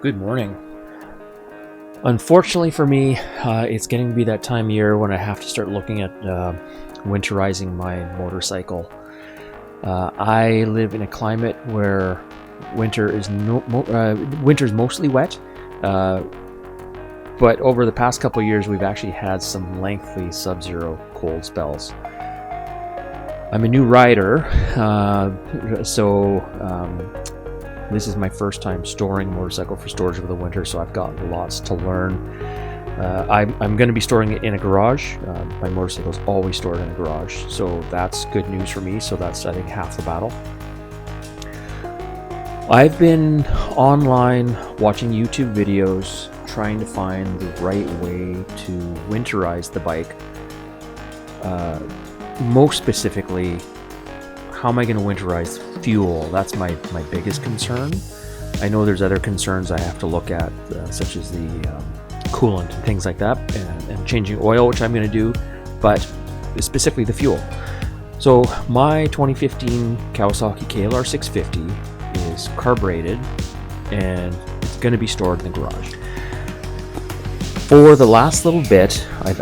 Good morning. Unfortunately for me, it's getting to be that time of year when I have to start looking at winterizing my motorcycle. I live in a climate where winter is mostly wet, but over the past couple of years we've actually had some lengthy sub-zero cold spells. I'm a new rider, so this is my first time storing a motorcycle for storage over the winter, so I've got lots to learn. I'm going to be storing it in a garage. My motorcycle is always stored in a garage, so that's good news for me. So that's, I think, half the battle. I've been online watching YouTube videos trying to find the right way to winterize the bike. Most specifically, how am I going to winterize fuel? That's my biggest concern. I know there's other concerns I have to look at, such as the coolant and things like that, and changing oil, which I'm going to do, but specifically the fuel. So my 2015 Kawasaki KLR 650 is carbureted and it's going to be stored in the garage. For the last little bit, I've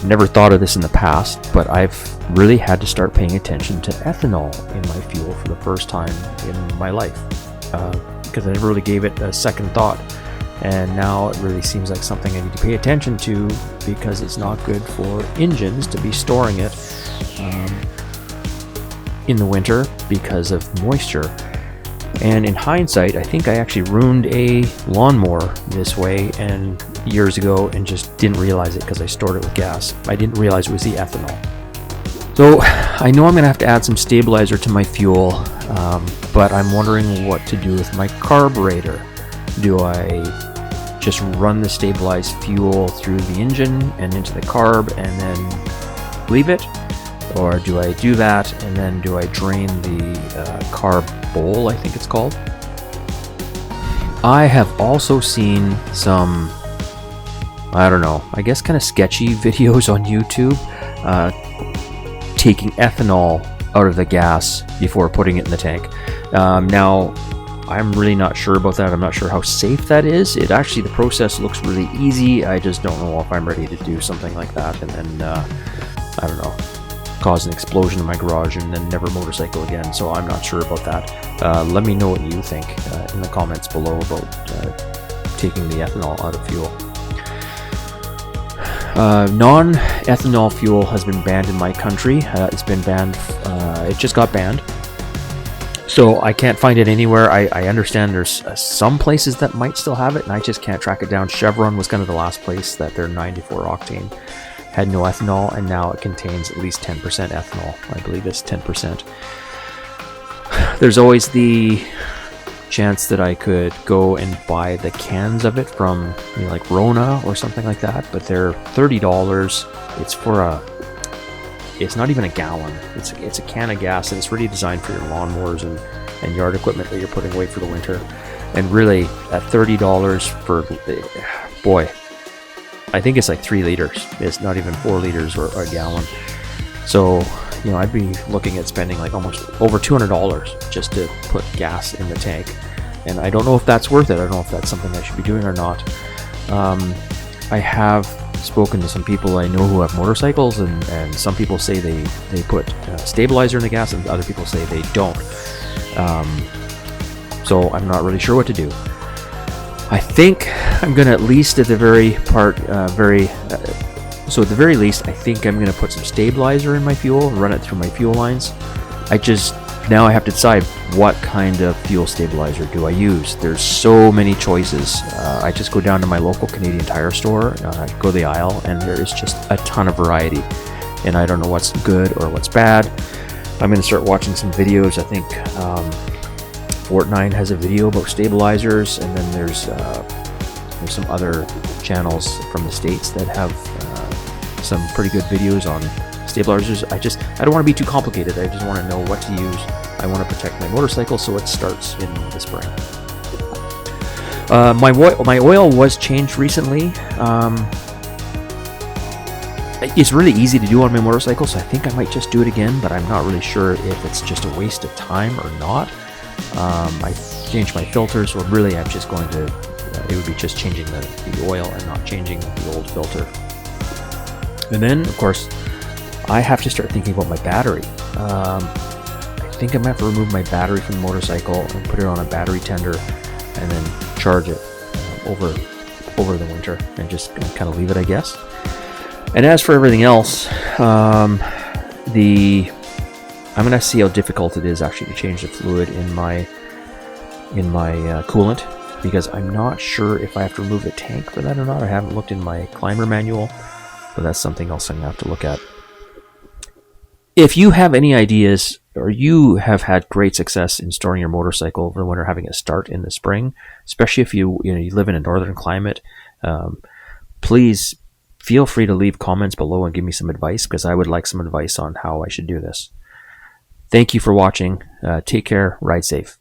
never thought of this in the past, but I've really had to start paying attention to ethanol in my fuel for the first time in my life, because I never really gave it a second thought, and now it really seems like something I need to pay attention to, because it's not good for engines to be storing it in the winter because of moisture. And in hindsight, I think I actually ruined a lawnmower this way and years ago and just didn't realize it because I stored it with gas. I didn't realize it was the ethanol. So I know I'm going to have to add some stabilizer to my fuel, but I'm wondering what to do with my carburetor. Do I just run the stabilized fuel through the engine and into the carb and then leave it? Or do I do that and then do I drain the carb bowl, I think it's called? I have also seen some, I don't know, I guess kind of sketchy videos on YouTube taking ethanol out of the gas before putting it in the tank. Now, I'm really not sure about that. I'm not sure how safe that is. The process looks really easy. I just don't know if I'm ready to do something like that and then, I don't know, cause an explosion in my garage and then never motorcycle again. So I'm not sure about that. Let me know what you think in the comments below about taking the ethanol out of fuel. Non-ethanol fuel has been banned in my country. It's been banned. It just got banned. So I can't find it anywhere. I understand there's some places that might still have it, and I just can't track it down. Chevron was kind of the last place that their 94 octane had no ethanol, and now it contains at least 10% ethanol. I believe it's 10%. There's always the chance that I could go and buy the cans of it from, like Rona or something like that, but they're $30. It's not even a gallon. It's a can of gas, and it's really designed for your lawnmowers and yard equipment that you're putting away for the winter. And really, at $30 for, boy, I think it's like 3 liters. It's not even 4 liters or a gallon. So, I'd be looking at spending like almost over $200 just to put gas in the tank. And I don't know if that's worth it. I don't know if that's something I should be doing or not. I have spoken to some people I know who have motorcycles, and some people say they put stabilizer in the gas, and other people say they don't. So I'm not really sure what to do. I think I'm going to, at least at the very least, I think I'm going to put some stabilizer in my fuel, run it through my fuel lines. Now I have to decide what kind of fuel stabilizer do I use. There's so many choices. I just go down to my local Canadian Tire store, go the aisle, and there is just a ton of variety. And I don't know what's good or what's bad. I'm going to start watching some videos. I think Fortnite has a video about stabilizers, and then there's some other channels from the States that have some pretty good videos on stabilizers. I don't want to be too complicated. I just want to know what to use. I want to protect my motorcycle, so it starts in the spring. My oil was changed recently. It's really easy to do on my motorcycle, so I think I might just do it again, but I'm not really sure if it's just a waste of time or not. I change my filters, or really I'm just going to, it would be just changing the oil and not changing the old filter. And then, of course, I have to start thinking about my battery. I think I'm going to have to remove my battery from the motorcycle and put it on a battery tender and then charge it over the winter and just kind of leave it, I guess. And as for everything else, I'm going to see how difficult it is actually to change the fluid in my coolant, because I'm not sure if I have to remove the tank for that or not. I haven't looked in my climber manual, but that's something else I'm going to have to look at. If you have any ideas, or you have had great success in storing your motorcycle over the winter, having it start in the spring, especially if you live in a northern climate, please feel free to leave comments below and give me some advice, because I would like some advice on how I should do this. Thank you for watching. Take care. Ride safe.